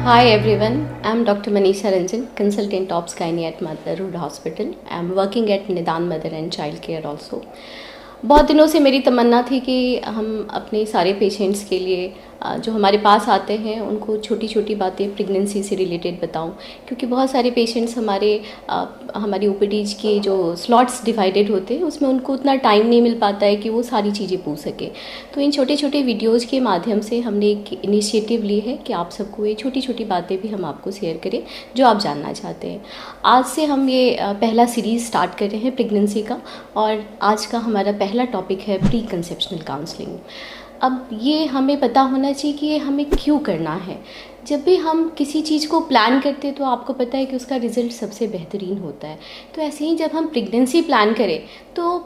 Hi everyone, I'm Dr. Manisha Ranjan, consultant Ops Gynae at Motherhood Hospital. I'm working at Nidan Mother and Child Care also. बहुत दिनों से मेरी तमन्ना थी कि हम अपने सारे पेशेंट्स के लिए जो हमारे पास आते हैं उनको छोटी छोटी बातें प्रेगनेंसी से रिलेटेड बताऊं, क्योंकि बहुत सारे पेशेंट्स हमारी ओपीडीज के जो स्लॉट्स डिवाइडेड होते हैं उसमें उनको उतना टाइम नहीं मिल पाता है कि वो सारी चीज़ें पूछ सके। तो इन छोटे छोटे वीडियोज़ के माध्यम से हमने एक इनिशिएटिव ली है कि आप सबको ये छोटी छोटी बातें भी हम आपको शेयर करें जो आप जानना चाहते हैं। आज से हम ये पहला सीरीज़ स्टार्ट कर रहे हैं प्रेगनेंसी का, और आज का हमारा पहला टॉपिक है प्री कंसेप्शनल काउंसलिंग। अब ये हमें पता होना चाहिए कि ये हमें क्यों करना है। जब भी हम किसी चीज़ को प्लान करते हैं तो आपको पता है कि उसका रिज़ल्ट सबसे बेहतरीन होता है। तो ऐसे ही जब हम प्रेगनेंसी प्लान करें तो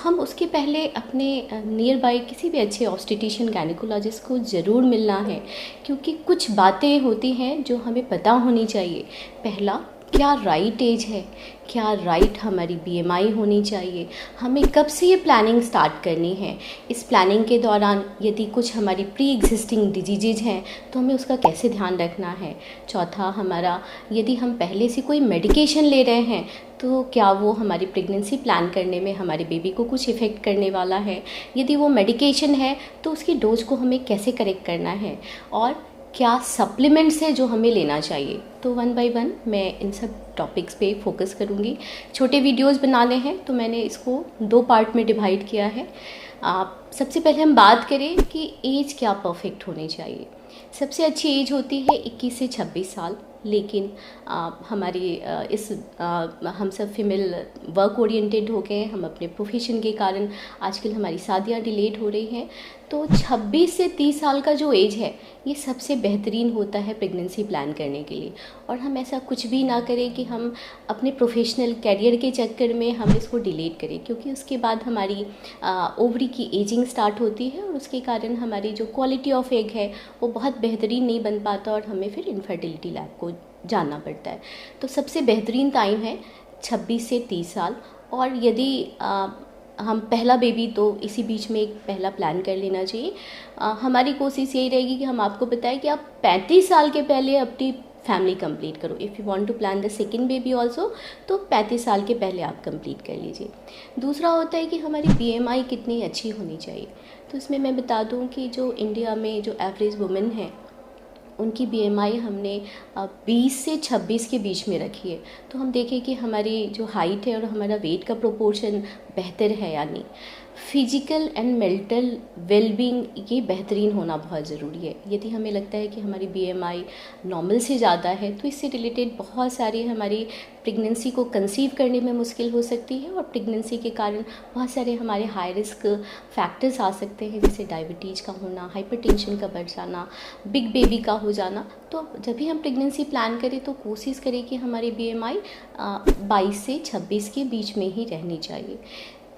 हम उसके पहले अपने नियर बाय किसी भी अच्छे ऑब्स्टेट्रिशियन गायनेकोलॉजिस्ट को ज़रूर मिलना है, क्योंकि कुछ बातें होती हैं जो हमें पता होनी चाहिए। पहला, क्या राइट एज है, क्या राइट हमारी बीएमआई होनी चाहिए, हमें कब से ये प्लानिंग स्टार्ट करनी है। इस प्लानिंग के दौरान यदि कुछ हमारी प्री एग्जिस्टिंग डिजीज़ हैं तो हमें उसका कैसे ध्यान रखना है। चौथा, हमारा यदि हम पहले से कोई मेडिकेशन ले रहे हैं तो क्या वो हमारी प्रेगनेंसी प्लान करने में हमारे बेबी को कुछ इफ़ेक्ट करने वाला है। यदि वो मेडिकेशन है तो उसकी डोज को हमें कैसे करेक्ट करना है, और क्या सप्लीमेंट्स है जो हमें लेना चाहिए। तो वन बाय वन मैं इन सब टॉपिक्स पे फोकस करूँगी। छोटे वीडियोस बनाने हैं तो मैंने इसको 2 पार्ट में डिवाइड किया है। सबसे पहले हम बात करें कि एज क्या परफेक्ट होनी चाहिए। सबसे अच्छी एज होती है 21 से 26 साल, लेकिन हम सब फीमेल वर्क ओरिएंटेड हो गए। हम अपने प्रोफेशन के कारण आजकल हमारी शादियाँ डिलेड हो रही हैं। तो 26 से 30 साल का जो एज है ये सबसे बेहतरीन होता है प्रेगनेंसी प्लान करने के लिए। और हम ऐसा कुछ भी ना करें कि हम अपने प्रोफेशनल कैरियर के चक्कर में हम इसको डिलेट करें, क्योंकि उसके बाद हमारी ओवरी की एजिंग स्टार्ट होती है और उसके कारण हमारी जो क्वालिटी ऑफ एग है वो बहुत बेहतरीन नहीं बन पाता और हमें फिर इनफर्टिलिटी लैब को जानना पड़ता है। तो सबसे बेहतरीन टाइम है 26 से 30 साल। और यदि हम पहला बेबी, तो इसी बीच में एक पहला प्लान कर लेना चाहिए। हमारी कोशिश यही रहेगी कि हम आपको बताएं कि आप 35 साल के पहले अपनी फैमिली कंप्लीट करो। If you want to plan the second baby also, तो 35 साल के पहले आप कंप्लीट कर लीजिए। दूसरा होता है कि हमारी बीएमआई कितनी अच्छी होनी चाहिए। तो इसमें मैं बता दूं कि जो इंडिया में जो एवरेज वुमेन है उनकी बीएमआई हमने 20 से 26 के बीच में रखी है। तो हम देखें कि हमारी जो हाइट है और हमारा वेट का प्रोपोर्शन बेहतर है या नहीं। फिजिकल एंड मेंटल वेलबींग ये बेहतरीन होना बहुत ज़रूरी है। यदि हमें लगता है कि हमारी बीएमआई नॉर्मल से ज़्यादा है तो इससे रिलेटेड बहुत सारी हमारी प्रेगनेंसी को कंसीव करने में मुश्किल हो सकती है, और प्रेगनेंसी के कारण बहुत सारे हमारे हाई रिस्क फैक्टर्स आ सकते हैं, जैसे डायबिटीज़ का होना, हाइपरटेंशन का बढ़ जाना, बिग बेबी का हो जाना। तो जब भी हम प्रेगनेंसी प्लान करें तो कोशिश करें कि हमारी बीएमआई 22 से 26 के बीच में ही रहनी चाहिए।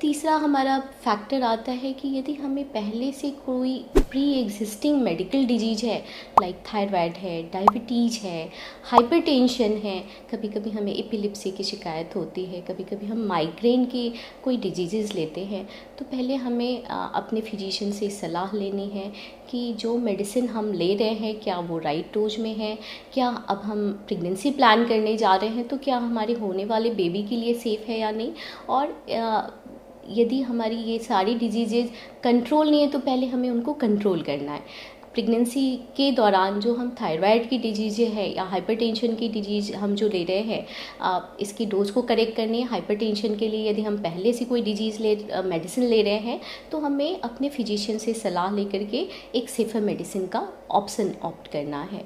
तीसरा हमारा फैक्टर आता है कि यदि हमें पहले से कोई प्री एग्जिस्टिंग मेडिकल डिजीज़ है, लाइक थायराइड है, डायबिटीज़ है, हाइपरटेंशन है, कभी कभी हमें एपिलेप्सी की शिकायत होती है, कभी कभी हम माइग्रेन की कोई डिजीज़ लेते हैं, तो पहले हमें अपने फिजिशियन से सलाह लेनी है कि जो मेडिसिन हम ले रहे हैं क्या वो राइट डोज में है, क्या अब हम प्रेगनेंसी प्लान करने जा रहे हैं तो क्या हमारे होने वाले बेबी के लिए सेफ़ है या नहीं। और यदि हमारी ये सारी डिजीज़ेज़ कंट्रोल नहीं है तो पहले हमें उनको कंट्रोल करना है। प्रेगनेंसी के दौरान जो हम थायराइड की डिजीज़ें है या हाइपरटेंशन की डिजीज़ हम जो ले रहे हैं, इसकी डोज को करेक्ट करनी है। हाइपरटेंशन के लिए यदि हम पहले से कोई मेडिसिन ले रहे हैं तो हमें अपने फिजिशियन से सलाह लेकर के एक सेफर मेडिसिन का ऑप्शन ऑप्ट करना है।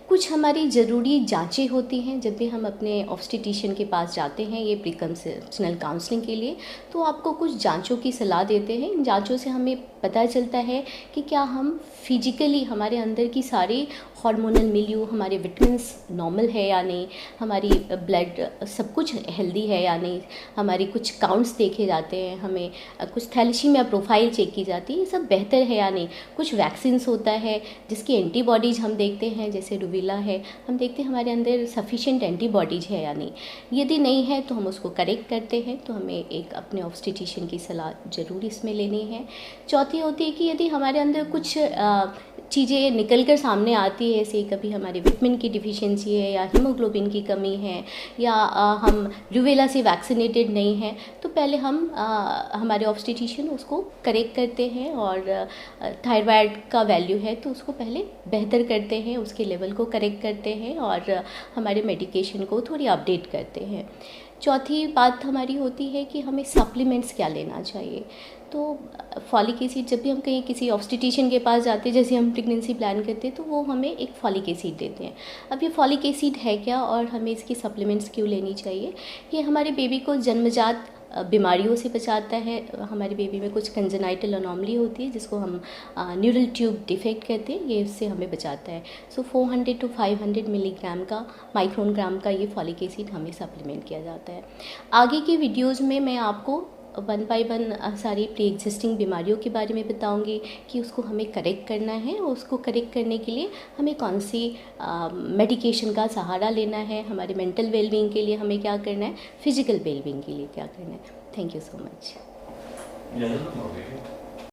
कुछ हमारी ज़रूरी जांचें होती हैं जब भी हम अपने ऑब्स्टेट्रिशियन के पास जाते हैं ये प्री कंसेप्शनल काउंसलिंग के लिए, तो आपको कुछ जांचों की सलाह देते हैं। इन जांचों से हमें पता चलता है कि क्या हम फिजिकली हमारे अंदर की सारी हार्मोनल मिल्यू, हमारे विटामिन्स नॉर्मल है या नहीं, हमारी ब्लड सब कुछ हेल्दी है या नहीं, हमारी कुछ काउंट्स देखे जाते हैं, हमें कुछ थैलेसीमिया प्रोफाइल चेक की जाती है, ये सब बेहतर है या नहीं। कुछ वैक्सीन्स होता है जिसकी एंटीबॉडीज़ हम देखते हैं, जैसे रूबेला है, हम देखते हैं हमारे अंदर सफिशिएंट एंटीबॉडीज़ है या नहीं। यदि नहीं है तो हम उसको करेक्ट करते हैं। तो हमें एक अपने ऑब्स्टेट्रिशियन की सलाह ज़रूर इसमें लेनी है। चौथी होती है कि यदि हमारे अंदर कुछ चीज़ें निकल कर सामने आती है, जैसे कभी हमारे विटामिन की डिफिशिएंसी है या हीमोग्लोबिन की कमी है या हम रूबेला से वैक्सीनेटेड नहीं हैं, तो पहले हम हमारे ऑब्स्टेट्रिशियन उसको करेक्ट करते हैं और थायराइड का वैल्यू है तो उसको पहले बेहतर करते हैं, उसके लेवल को करेक्ट करते हैं और हमारे मेडिकेशन को थोड़ी अपडेट करते हैं। चौथी बात हमारी होती है कि हमें सप्लीमेंट्स क्या लेना चाहिए। तो फॉलिक एसिड, जब भी हम कहीं किसी ऑब्स्टेट्रिशियन के पास जाते हैं, जैसे हम प्रेगनेंसी प्लान करते हैं, तो वो हमें एक फॉलिक एसिड देते हैं। अब ये फॉलिक एसिड है क्या और हमें इसकी सप्लीमेंट्स क्यों लेनी चाहिए? ये हमारे बेबी को जन्मजात बीमारियों से बचाता है। हमारे बेबी में कुछ कंजेनाइटल अनोमली होती है जिसको हम न्यूरल ट्यूब डिफेक्ट कहते हैं, ये इससे हमें बचाता है। सो 400 to 500 मिलीग्राम का माइक्रोग्राम का ये फॉलिक एसिड हमें सप्लीमेंट किया जाता है। आगे की वीडियोज़ में मैं आपको 1 by 1 सारी प्री एग्जिस्टिंग बीमारियों के बारे में बताऊंगी कि उसको हमें करेक्ट करना है और उसको करेक्ट करने के लिए हमें कौन सी मेडिकेशन का सहारा लेना है, हमारे मेंटल वेलबींग के लिए हमें क्या करना है, फिजिकल वेलबींग के लिए क्या करना है। Thank you so much.